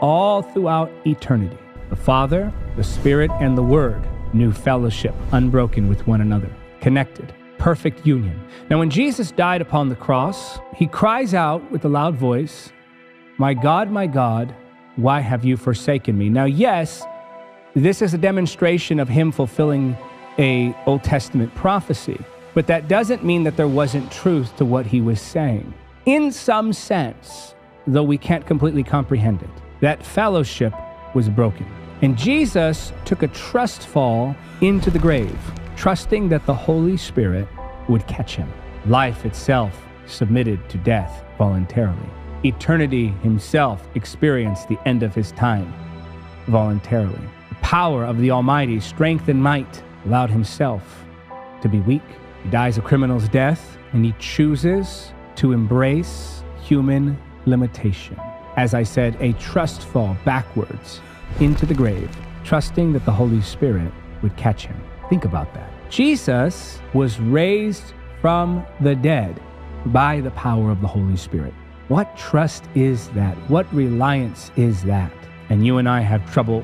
all throughout eternity. The Father, the Spirit, and the Word knew fellowship, unbroken with one another, connected, perfect union. Now, when Jesus died upon the cross, he cries out with a loud voice, my God, why have you forsaken me?" Now, yes, this is a demonstration of him fulfilling a Old Testament prophecy, but that doesn't mean that there wasn't truth to what he was saying. In some sense, though we can't completely comprehend it, that fellowship was broken. And Jesus took a trust fall into the grave, trusting that the Holy Spirit would catch him. Life itself submitted to death voluntarily. Eternity himself experienced the end of his time voluntarily. The power of the Almighty, strength and might, allowed himself to be weak. He dies a criminal's death, and he chooses to embrace human limitation. As I said, a trust fall backwards into the grave, trusting that the Holy Spirit would catch him. Think about that. Jesus was raised from the dead by the power of the Holy Spirit. What trust is that? What reliance is that? And you and I have trouble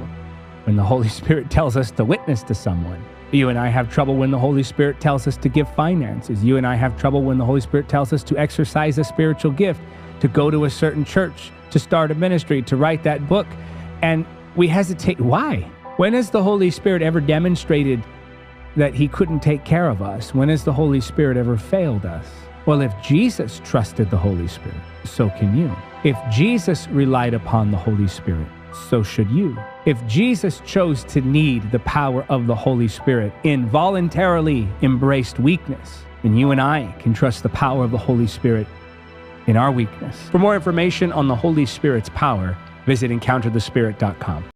when the Holy Spirit tells us to witness to someone. You and I have trouble when the Holy Spirit tells us to give finances. You and I have trouble when the Holy Spirit tells us to exercise a spiritual gift, to go to a certain church, to start a ministry, to write that book. And we hesitate. Why? When has the Holy Spirit ever demonstrated that he couldn't take care of us? When has the Holy Spirit ever failed us? Well, if Jesus trusted the Holy Spirit, so can you. If Jesus relied upon the Holy Spirit, so should you. If Jesus chose to need the power of the Holy Spirit in voluntarily embraced weakness, then you and I can trust the power of the Holy Spirit in our weakness. For more information on the Holy Spirit's power, visit EncounterTheSpirit.com.